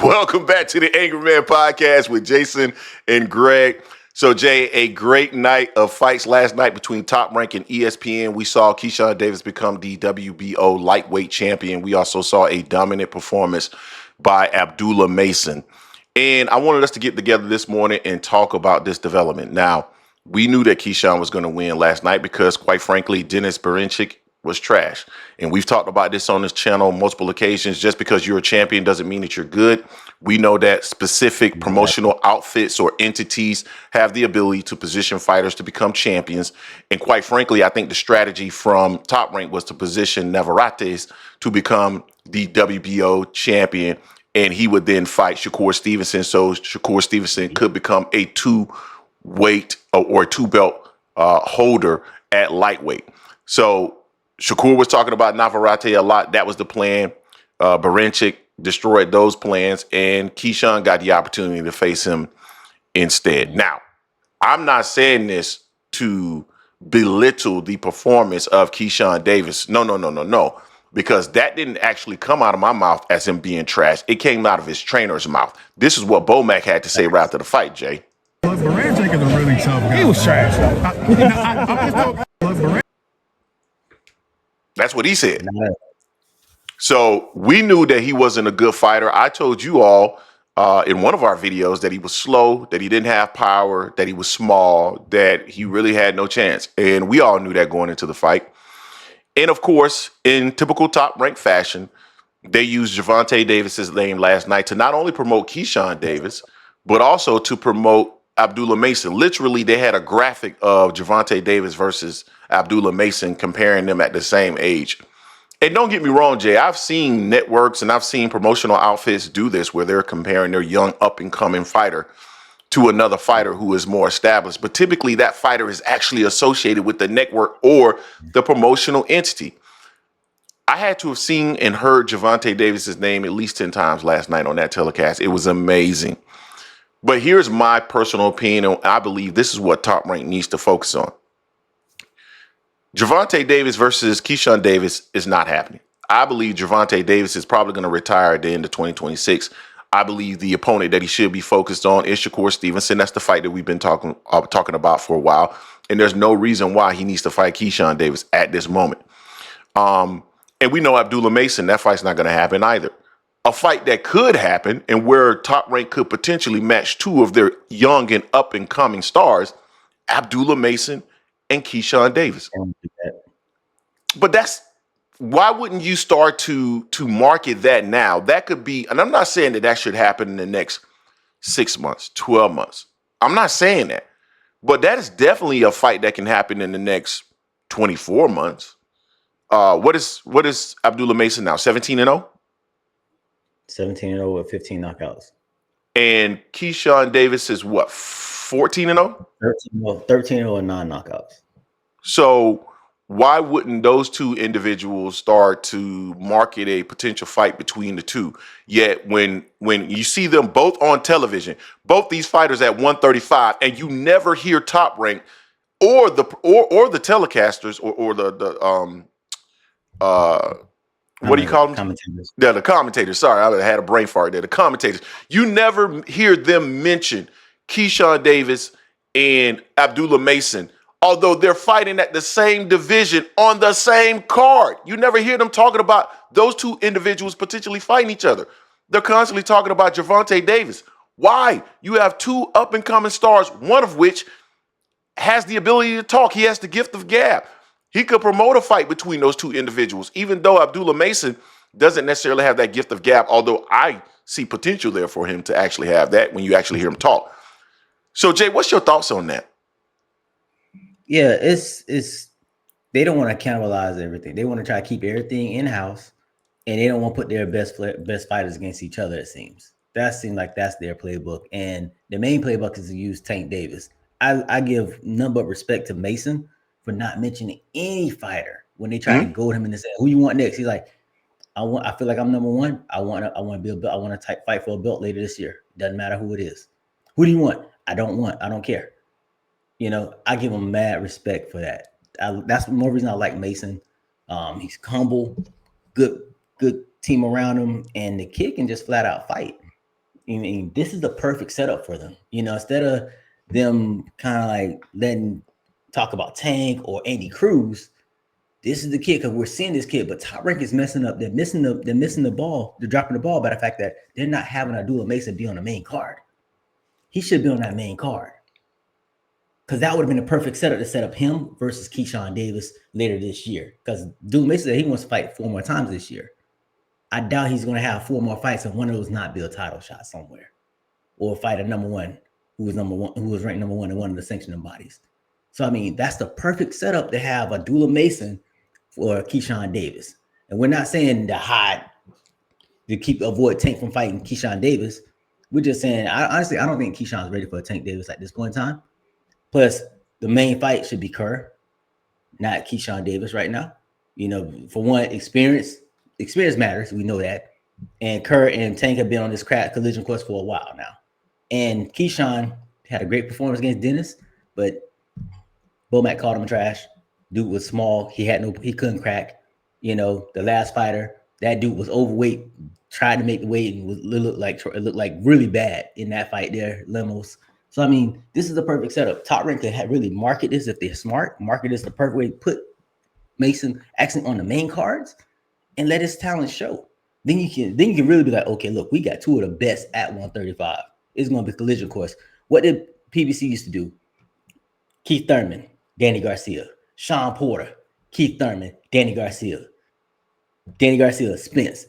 Welcome back to the Angry Man Podcast with Jason and Greg. So, Jay, a great night of fights last night between Top Rank and ESPN. We saw Keyshawn Davis become the WBO lightweight champion. We also saw a dominant performance by Abdullah Mason. And I wanted us to get together this morning and talk about this development. Now, we knew that Keyshawn was going to win last night because, quite frankly, Denys Berinchyk was trash. And we've talked about this on this channel on multiple occasions. Just because you're a champion doesn't mean that you're good. We know that specific promotional outfits or entities have the ability to position fighters to become champions. And quite frankly, I think the strategy from Top Rank was to position Navarrete to become the WBO champion. And he would then fight Shakur Stevenson. So Shakur Stevenson could become a two-weight or two-belt holder at lightweight. So Shakur was talking about Navarrete a lot. That was the plan. Berinchyk destroyed those plans, and Keyshawn got the opportunity to face him instead. Now, I'm not saying this to belittle the performance of Keyshawn Davis. No. Because that didn't actually come out of my mouth as him being trash. It came out of his trainer's mouth. This is what Bomac had to say right after the fight, Jay. But Berinchyk is a really tough guy. He was trash. That's what he said. So we knew that he wasn't a good fighter. I told you all in one of our videos that he was slow, that he didn't have power, that he was small, that he really had no chance. And we all knew that going into the fight. And of course, in typical Top Rank fashion, they used Gervonta Davis's name last night to not only promote Keyshawn Davis, but also to promote Abdullah Mason. Literally, they had a graphic of Gervonta Davis versus Abdullah Mason, comparing them at the same age. And don't get me wrong, Jay, I've seen networks and I've seen promotional outfits do this where they're comparing their young up-and-coming fighter to another fighter who is more established. But typically that fighter is actually associated with the network or the promotional entity. I had to have seen and heard Gervonta Davis's name at least 10 times last night on that telecast. It was amazing. But here's my personal opinion, and I believe this is what Top Rank needs to focus on. Gervonta Davis versus Keyshawn Davis is not happening. I believe Gervonta Davis is probably going to retire at the end of 2026. I believe the opponent that he should be focused on is Shakur Stevenson. That's the fight that we've been talking about for a while. And there's no reason why he needs to fight Keyshawn Davis at this moment. And we know Abdullah Mason, that fight's not going to happen either. A fight that could happen and where Top Rank could potentially match two of their young and up-and-coming stars, Abdullah Mason and Keyshawn Davis. But why wouldn't you start to market that now? That could be, and I'm not saying that should happen in the next 6 months, 12 months. I'm not saying that. But that is definitely a fight that can happen in the next 24 months. What is Abdullah Mason now? 17-0? 17-0 with 15 knockouts. And Keyshawn Davis is what, 14-0? 13-0 and 9 knockouts. So why wouldn't those two individuals start to market a potential fight between the two? Yet when you see them both on television, both these fighters at 135, and you never hear Top Rank or the telecasters or the what do you call them? Commentators. Yeah, the commentators. Sorry, I had a brain fart there. The commentators. You never hear them mention Keyshawn Davis and Abdullah Mason, although they're fighting at the same division on the same card. You never hear them talking about those two individuals potentially fighting each other. They're constantly talking about Gervonta Davis. Why? You have two up-and-coming stars, one of which has the ability to talk. He has the gift of gab. He could promote a fight between those two individuals, even though Abdullah Mason doesn't necessarily have that gift of gab, although I see potential there for him to actually have that when you actually hear him talk. So, Jay, what's your thoughts on that? Yeah, it's they don't want to cannibalize everything. They want to try to keep everything in-house, and they don't want to put their best fighters against each other, it seems. That seems like that's their playbook. And the main playbook is to use Tank Davis. I give none but respect to Mason for not mentioning any fighter when they try to goad him in and say, "Who you want next?" He's like, I feel like I'm number one. I want to be a belt. I want to fight for a belt later this year. Doesn't matter who it is. Who do you want? I don't care. You know, I give him mad respect for that. That's more reason I like Mason. He's humble, good team around him, and the kid can just flat out fight. I mean, this is the perfect setup for them. Instead of them kind of like letting talk about Tank or Andy Cruz, this is the kid because we're seeing this kid, but Top Rank is messing up. They're missing the ball. They're dropping the ball by the fact that they're not having Abdullah Mason be on the main card. He should be on that main card because that would have been a perfect setup to set up him versus Keyshawn Davis later this year. Because Abdullah Mason said he wants to fight 4 more times this year. I doubt he's going to have 4 more fights and one of those not be a title shot somewhere, or fight a number one who was ranked number 1 in one of the sanctioning bodies. So I mean, that's the perfect setup to have Abdullah Mason for Keyshawn Davis. And we're not saying to avoid Tank from fighting Keyshawn Davis. We're just saying, honestly, I don't think Keyshawn's ready for a Tank Davis at this point in time. Plus, the main fight should be Kerr, not Keyshawn Davis right now. For one, experience matters. We know that. And Kerr and Tank have been on this collision course for a while now. And Keyshawn had a great performance against Denys, but Bomac called him trash. Dude was small. He couldn't crack. The last fighter, that dude was overweight, tried to make the weight, and it looked like really bad in that fight there, Limos. So I mean, this is the perfect setup. Top Rank could really market this if they're smart. Market this the perfect way to put Mason actually on the main cards and let his talent show. Then you can really be like, okay, look, we got 2 of the best at 135. It's going to be collision course. What did PBC used to do? Keith Thurman, Danny Garcia. Sean Porter, Keith Thurman, Danny Garcia, Spence,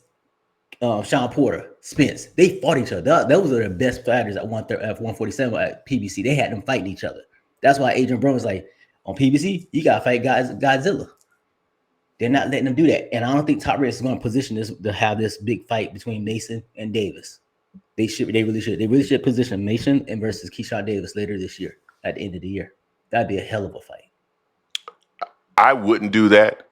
Sean Porter, Spence. They fought each other. Those are the best fighters at 147 at PBC. They had them fighting each other. That's why Adrian Brown was like, on PBC, you got to fight Godzilla. They're not letting them do that. And I don't think Top Rank is going to position this to have this big fight between Mason and Davis. They really should. They really should position Mason and versus Keyshawn Davis later this year at the end of the year. That'd be a hell of a fight. I wouldn't do that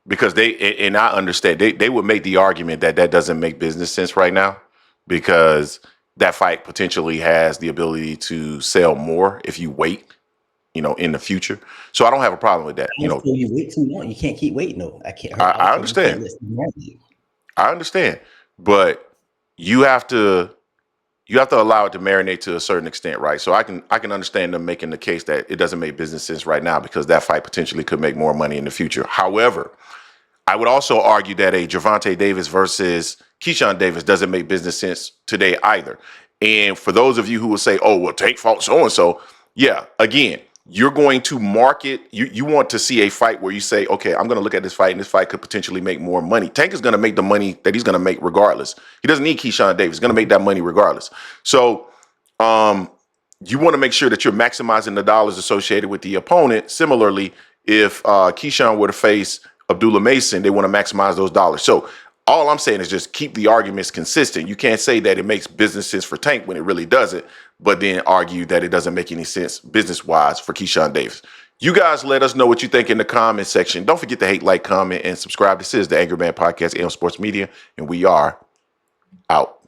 because and I understand they would make the argument that doesn't make business sense right now because that fight potentially has the ability to sell more if you wait, in the future. So I don't have a problem with that. You wait too long. You can't keep waiting. No, I can't. I understand. I understand, but you have to allow it to marinate to a certain extent, right? So I can understand them making the case that it doesn't make business sense right now because that fight potentially could make more money in the future. However, I would also argue that a Gervonta Davis versus Keyshawn Davis doesn't make business sense today either. And for those of you who will say, oh, well, Tank fought so-and-so, yeah, again, you're going to market, you want to see a fight where you say, okay, I'm going to look at this fight and this fight could potentially make more money. Tank is going to make the money that he's going to make regardless. He doesn't need Keyshawn Davis. He's going to make that money regardless. So you want to make sure that you're maximizing the dollars associated with the opponent. Similarly, if Keyshawn were to face Abdullah Mason, they want to maximize those dollars. So all I'm saying is just keep the arguments consistent. You can't say that it makes business sense for Tank when it really doesn't, but then argue that it doesn't make any sense business-wise for Keyshawn Davis. You guys let us know what you think in the comment section. Don't forget to hate, like, comment, and subscribe. This is the Angry Man Podcast, AM Sports Media, and we are out.